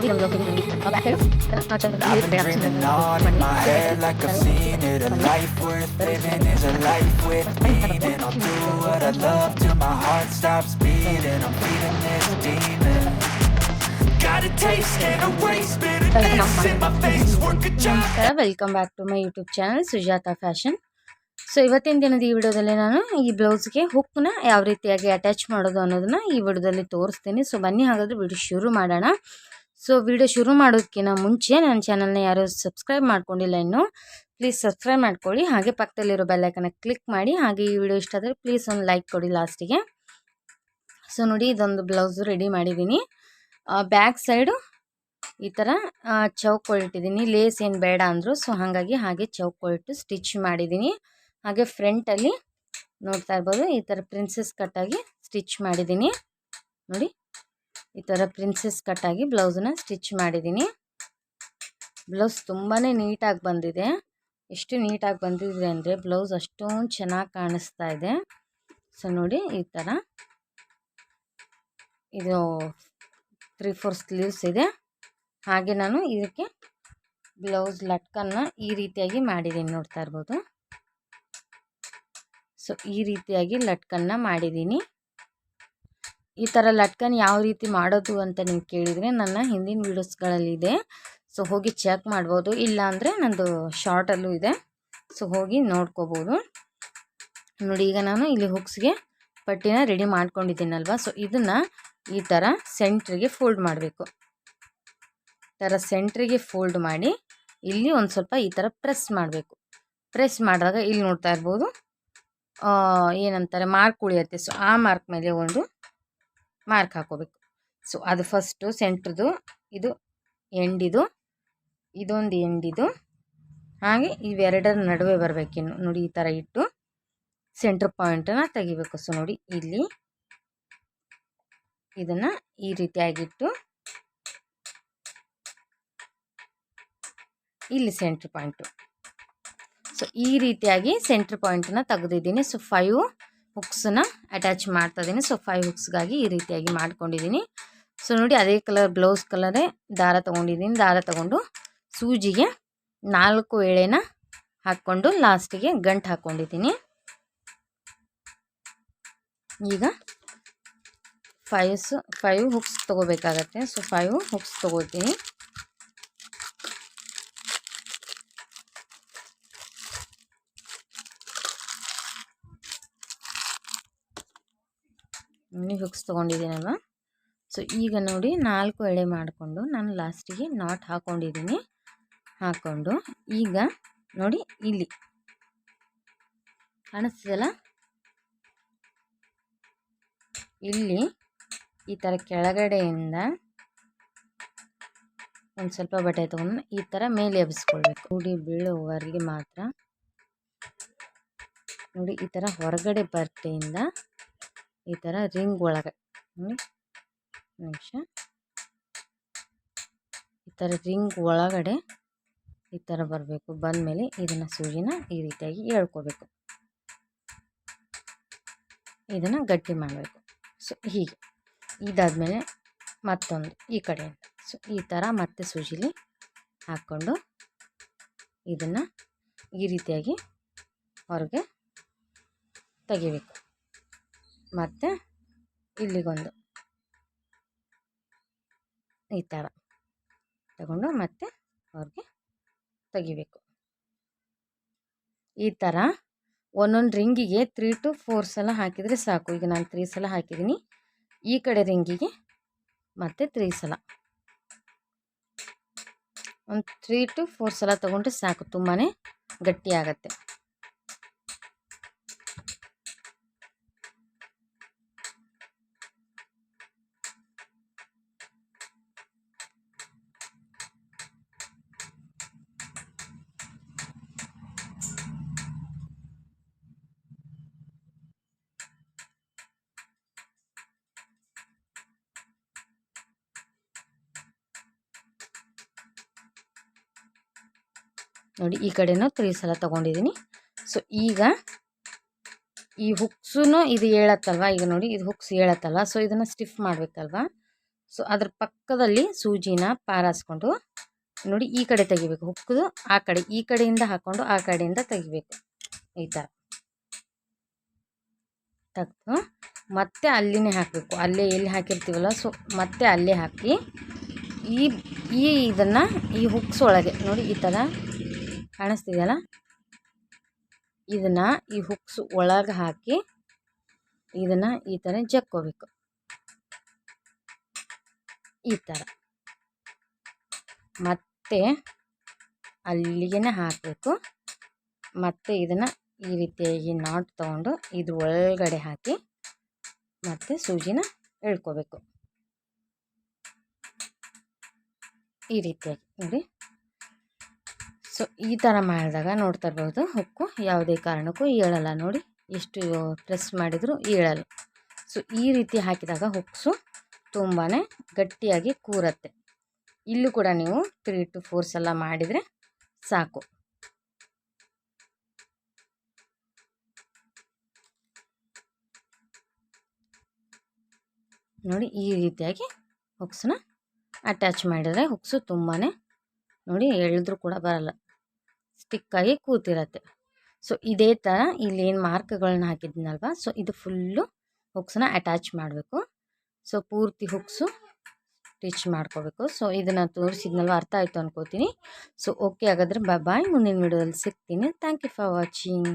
I've been dreaming on in my head like I've seen it. A life worth living is a life with meaning. I'll do what I love till my heart stops beating. I'm feeding this demon. Got a taste, can't erase bitterness in my face. Work a job. Welcome back to my YouTube channel Sujata fashion. So ಇವತ್ತಿನ ದಿನದ ಈ ವಿಡಿಯೋದಲ್ಲಿ ನಾನು ಈ ಬ್ಲೌಸ್ಗೆ ಹುಕ್ನ ಯಾವ ರೀತಿಯಾಗಿ attach ಮಾಡೋದು ಅನ್ನೋದನ್ನ ಈ ವಿಡಿಯೋದಲ್ಲಿ ತೋರಿಸ್ತೀನಿ. ಸೊ ಬನ್ನಿ ಹಾಗಾದ್ರೆ ವಿಡಿಯೋ ಶುರು ಮಾಡೋಣ. ಸೊ ವಿಡಿಯೋ ಶುರು ಮಾಡೋದಕ್ಕಿಂತ ಮುಂಚೆ ನನ್ನ ಚಾನಲ್ನ ಯಾರು ಸಬ್ಸ್ಕ್ರೈಬ್ ಮಾಡ್ಕೊಂಡಿಲ್ಲ ಇನ್ನೂ, ಪ್ಲೀಸ್ ಸಬ್ಸ್ಕ್ರೈಬ್ ಮಾಡ್ಕೊಳ್ಳಿ. ಹಾಗೆ ಪಕ್ಕದಲ್ಲಿರೋ ಬೆಲ್ ಐಕನ್ನ ಕ್ಲಿಕ್ ಮಾಡಿ. ಹಾಗೆ ಈ ವಿಡಿಯೋ ಇಷ್ಟ ಆದರೆ ಪ್ಲೀಸ್ ಒಂದು ಲೈಕ್ ಕೊಡಿ ಲಾಸ್ಟಿಗೆ. ಸೊ ನೋಡಿ, ಇದೊಂದು ಬ್ಲೌಸು ರೆಡಿ ಮಾಡಿದ್ದೀನಿ. ಬ್ಯಾಕ್ ಸೈಡು ಈ ಥರ ಚೌಕೊಳಿಟ್ಟಿದ್ದೀನಿ. ಲೇಸ್ ಏನು ಬೇಡ ಅಂದರು, ಸೊ ಹಾಗಾಗಿ ಹಾಗೆ ಚೌಕೊಳಿಟ್ಟು ಸ್ಟಿಚ್ ಮಾಡಿದ್ದೀನಿ. ಹಾಗೆ ಫ್ರಂಟಲ್ಲಿ ನೋಡ್ತಾ ಇರ್ಬೋದು, ಈ ಥರ ಪ್ರಿನ್ಸೆಸ್ ಕಟ್ಟಾಗಿ ಸ್ಟಿಚ್ ಮಾಡಿದ್ದೀನಿ. ನೋಡಿ, ಈ ಥರ ಪ್ರಿನ್ಸೆಸ್ ಕಟ್ಟಾಗಿ ಬ್ಲೌಸನ್ನ ಸ್ಟಿಚ್ ಮಾಡಿದ್ದೀನಿ. ಬ್ಲೌಸ್ ತುಂಬಾ ನೀಟಾಗಿ ಬಂದಿದೆ. ಎಷ್ಟು ನೀಟಾಗಿ ಬಂದಿದೆ ಅಂದರೆ ಬ್ಲೌಸ್ ಅಷ್ಟೊಂದು ಚೆನ್ನಾಗಿ ಕಾಣಿಸ್ತಾ ಇದೆ. ಸೊ ನೋಡಿ, ಈ ಥರ ಇದು 3/4 ಸ್ಲೀವ್ಸ್ ಇದೆ. ಹಾಗೆ ನಾನು ಇದಕ್ಕೆ ಬ್ಲೌಸ್ ಲಟ್ಕನ್ನ ಈ ರೀತಿಯಾಗಿ ಮಾಡಿದ್ದೀನಿ, ನೋಡ್ತಾ ಇರ್ಬೋದು. ಸೊ ಈ ರೀತಿಯಾಗಿ ಲಟ್ಕನ್ನ ಮಾಡಿದ್ದೀನಿ. ಈ ಥರ ಲಟ್ಕನ್ ಯಾವ ರೀತಿ ಮಾಡೋದು ಅಂತ ನೀವು ಕೇಳಿದರೆ ನನ್ನ ಹಿಂದಿನ ವೀಡಿಯೋಸ್ಗಳಲ್ಲಿ ಇದೆ. ಸೊ ಹೋಗಿ ಚೆಕ್ ಮಾಡ್ಬೋದು, ಇಲ್ಲ ಅಂದರೆ ನಂದು ಶಾರ್ಟಲ್ಲೂ ಇದೆ. ಸೊ ಹೋಗಿ ನೋಡ್ಕೋಬೋದು. ನೋಡಿ, ಈಗ ನಾನು ಇಲ್ಲಿ ಹುಕ್ಸ್ಗೆ ಪಟ್ಟಿನ ರೆಡಿ ಮಾಡ್ಕೊಂಡಿದ್ದೀನಲ್ವ. ಸೊ ಇದನ್ನು ಈ ಥರ ಸೆಂಟ್ರಿಗೆ ಫೋಲ್ಡ್ ಮಾಡಬೇಕು. ಈ ಥರ ಸೆಂಟ್ರಿಗೆ ಫೋಲ್ಡ್ ಮಾಡಿ ಇಲ್ಲಿ ಒಂದು ಸ್ವಲ್ಪ ಈ ಥರ ಪ್ರೆಸ್ ಮಾಡಬೇಕು. ಪ್ರೆಸ್ ಮಾಡಿದಾಗ ಇಲ್ಲಿ ನೋಡ್ತಾ ಇರ್ಬೋದು, ಏನಂತಾರೆ, ಮಾರ್ಕ್ ಉಳಿಯುತ್ತೆ. ಸೊ ಆ ಮಾರ್ಕ್ ಮೇಲೆ ಒಂದು ಮಾರ್ಕ್ ಹಾಕೋಬೇಕು. ಸೊ ಅದು ಫಸ್ಟು ಸೆಂಟ್ರದು, ಇದು ಎಂಡಿದು, ಇದೊಂದು ಎಂಡಿದು, ಹಾಗೆ ಇವೆರಡರ ನಡುವೆ ಬರಬೇಕಿನ್ನು. ನೋಡಿ, ಈ ಥರ ಇಟ್ಟು ಸೆಂಟ್ರ್ ಪಾಯಿಂಟನ್ನು ತೆಗಿಬೇಕು. ಸೊ ನೋಡಿ, ಇಲ್ಲಿ ಇದನ್ನು ಈ ರೀತಿಯಾಗಿಟ್ಟು ಇಲ್ಲಿ ಸೆಂಟ್ರ್ ಪಾಯಿಂಟು. ಸೊ ಈ ರೀತಿಯಾಗಿ ಸೆಂಟ್ರ್ ಪಾಯಿಂಟನ್ನು ತೆಗೆದಿದ್ದೀನಿ. ಸೊ 5 ಹುಕ್ಸನ್ನ ಅಟ್ಯಾಚ್ ಮಾಡ್ತಾ ಇದ್ದೀನಿ. ಸೊ 5 ಹುಕ್ಸ್ಗಾಗಿ ಈ ರೀತಿಯಾಗಿ ಮಾಡ್ಕೊಂಡಿದ್ದೀನಿ. ಸೊ ನೋಡಿ, ಅದೇ ಕಲರ್ ಬ್ಲೌಸ್ ಕಲರೇ ದಾರ ತೊಗೊಂಡಿದ್ದೀನಿ. ದಾರ ತೊಗೊಂಡು ಸೂಜಿಗೆ 4 ಎಳೆನ ಹಾಕ್ಕೊಂಡು ಲಾಸ್ಟಿಗೆ ಗಂಟು ಹಾಕ್ಕೊಂಡಿದ್ದೀನಿ. ಈಗ 5 ಹುಕ್ಸ್ ತೊಗೋಬೇಕಾಗತ್ತೆ. ಸೊ 5 ಹುಕ್ಸ್ ತೊಗೋತೀನಿ. ಹುಕ್ಸ್ ತೊಗೊಂಡಿದ್ದೀನಲ್ವ. ಸೊ ಈಗ ನೋಡಿ, 4 ಎಳೆ ಮಾಡಿಕೊಂಡು ನಾನು ಲಾಸ್ಟಿಗೆ ನಾಟ್ ಹಾಕ್ಕೊಂಡಿದ್ದೀನಿ. ಹಾಕ್ಕೊಂಡು ಈಗ ನೋಡಿ, ಇಲ್ಲಿ ಕಾಣಿಸ್ತಿದೆಯಲ್ಲ, ಇಲ್ಲಿ ಈ ಥರ ಕೆಳಗಡೆಯಿಂದ ಒಂದು ಸ್ವಲ್ಪ ಬಟ್ಟೆ ತೊಗೊಂಡು ಈ ಥರ ಮೇಲೆ ಎಬ್ಬಿಸ್ಕೊಳ್ಬೇಕು. ನೋಡಿ, ಬೀಳುವವರೆಗೆ ಮಾತ್ರ. ನೋಡಿ, ಈ ಥರ ಹೊರಗಡೆ ಬಟ್ಟೆಯಿಂದ ಈ ಥರ ರಿಂಗ್ ಒಳಗೆ ನೋಡಿ, ನಿಮಿಷ, ಈ ಥರ ರಿಂಗ್ ಒಳಗಡೆ ಈ ಥರ ಬರಬೇಕು. ಬಂದಮೇಲೆ ಇದನ್ನು ಸೂಜಿನ ಈ ರೀತಿಯಾಗಿ ಎಳ್ಕೋಬೇಕು. ಇದನ್ನು ಗಟ್ಟಿ ಮಾಡಬೇಕು. ಸೊ ಹೀಗೆ ಇದಾದಮೇಲೆ ಮತ್ತೊಂದು ಈ ಕಡೆಯಿಂದ ಸೊ ಈ ಥರ ಮತ್ತೆ ಸೂಜಿಲಿ ಹಾಕ್ಕೊಂಡು ಇದನ್ನು ಈ ರೀತಿಯಾಗಿ ಹೊರಗೆ ತೆಗಿಬೇಕು. ಮತ್ತು ಇಲ್ಲಿಗೊಂದು ಈ ಥರ ತಗೊಂಡು ಮತ್ತೆ ಹೊರಗೆ ತೆಗಿಬೇಕು. ಈ ಥರ ಒಂದೊಂದು ರಿಂಗಿಗೆ 3 to 4 ಸಲ ಹಾಕಿದರೆ ಸಾಕು. ಈಗ ನಾನು 3 ಸಲ ಹಾಕಿದ್ದೀನಿ. ಈ ಕಡೆ ರಿಂಗಿಗೆ ಮತ್ತೆ 3 ಸಲ, ಒಂದು 3 to 4 ಸಲ ತೊಗೊಂಡ್ರೆ ಸಾಕು. ತುಂಬಾ ಗಟ್ಟಿಯಾಗತ್ತೆ. ನೋಡಿ, ಈ ಕಡೆನೂ 3 ಸಲ ತೊಗೊಂಡಿದ್ದೀನಿ. ಸೊ ಈಗ ಈ ಹುಕ್ಸೂ ಇದು ಹೇಳತ್ತಲ್ವ. ಈಗ ನೋಡಿ, ಇದು ಹುಕ್ಸ್ ಹೇಳತ್ತಲ್ವ. ಸೊ ಇದನ್ನು ಸ್ಟಿಫ್ ಮಾಡಬೇಕಲ್ವ. ಸೊ ಅದ್ರ ಪಕ್ಕದಲ್ಲಿ ಸೂಜಿನ ಪಾರಾಸ್ಕೊಂಡು ನೋಡಿ ಈ ಕಡೆ ತೆಗಿಬೇಕು, ಹುಕ್ಕದು ಆ ಕಡೆ, ಈ ಕಡೆಯಿಂದ ಹಾಕ್ಕೊಂಡು ಆ ಕಡೆಯಿಂದ ತೆಗಿಬೇಕು. ಈ ಥರ ತೆಗೆದು ಮತ್ತೆ ಅಲ್ಲಿನೇ ಹಾಕಬೇಕು, ಅಲ್ಲೇ ಎಲ್ಲಿ ಹಾಕಿರ್ತೀವಲ್ಲ ಸೊ ಮತ್ತೆ ಅಲ್ಲೇ ಹಾಕಿ ಇದನ್ನು ಈ ಹುಕ್ಸ್ ಒಳಗೆ ನೋಡಿ ಈ ಥರ ಕಾಣಿಸ್ತಿದೆಯಲ್ಲ, ಇದನ್ನು ಈ ಹುಕ್ಸ್ ಒಳಗೆ ಹಾಕಿ ಇದನ್ನು ಈ ಥರ ಜಕ್ಕೋಬೇಕು. ಈ ಥರ ಮತ್ತೆ ಅಲ್ಲಿಗೆ ಹಾಕಬೇಕು. ಮತ್ತು ಇದನ್ನು ಈ ರೀತಿಯಾಗಿ ನಾಟ್ ತೊಗೊಂಡು ಇದು ಒಳಗಡೆ ಹಾಕಿ ಮತ್ತು ಸೂಜಿನ ಎಳ್ಕೋಬೇಕು. ಈ ರೀತಿಯಾಗಿ ನೋಡಿ. ಸೊ ಈ ಥರ ಮಾಡಿದಾಗ ನೋಡ್ತಾ ಇರ್ಬೋದು, ಹುಕ್ಕು ಯಾವುದೇ ಕಾರಣಕ್ಕೂ ಏಳಲ್ಲ. ನೋಡಿ ಎಷ್ಟು ಪ್ರೆಸ್ ಮಾಡಿದರೂ ಏಳಲ್ಲ. ಸೊ ಈ ರೀತಿ ಹಾಕಿದಾಗ ಹುಕ್ಸು ತುಂಬಾ ಗಟ್ಟಿಯಾಗಿ ಕೂರತ್ತೆ. ಇಲ್ಲೂ ಕೂಡ ನೀವು 3 to 4 ಸಲ ಮಾಡಿದರೆ ಸಾಕು. ನೋಡಿ ಈ ರೀತಿಯಾಗಿ ಹುಕ್ಸನ್ನ ಅಟ್ಯಾಚ್ ಮಾಡಿದರೆ ಹುಕ್ಸು ತುಂಬಾ ನೋಡಿ ಎಳೆದ್ರೂ ಕೂಡ ಬರಲ್ಲ, ಸ್ಟಿಕ್ಕಾಗಿ ಕೂತಿರತ್ತೆ. ಸೊ ಇದೇ ಥರ ಇಲ್ಲೇನು ಮಾರ್ಕ್ಗಳನ್ನ ಹಾಕಿದ್ನಲ್ವ, ಸೊ ಇದು ಫುಲ್ಲು ಹುಕ್ಸನ್ನ ಅಟ್ಯಾಚ್ ಮಾಡಬೇಕು. ಸೊ ಪೂರ್ತಿ ಹುಕ್ಸು ಸ್ಟಿಚ್ ಮಾಡ್ಕೋಬೇಕು. ಸೊ ಇದನ್ನು ತೋರಿಸಿದ್ನಲ್ವ, ಅರ್ಥ ಆಯಿತು ಅನ್ಕೋತೀನಿ. ಸೊ ಓಕೆ, ಹಾಗಾದರೆ ಬಾಯ್, ಮುಂದಿನ ವಿಡಿಯೋದಲ್ಲಿ ಸಿಗ್ತೀನಿ. Thank you for watching.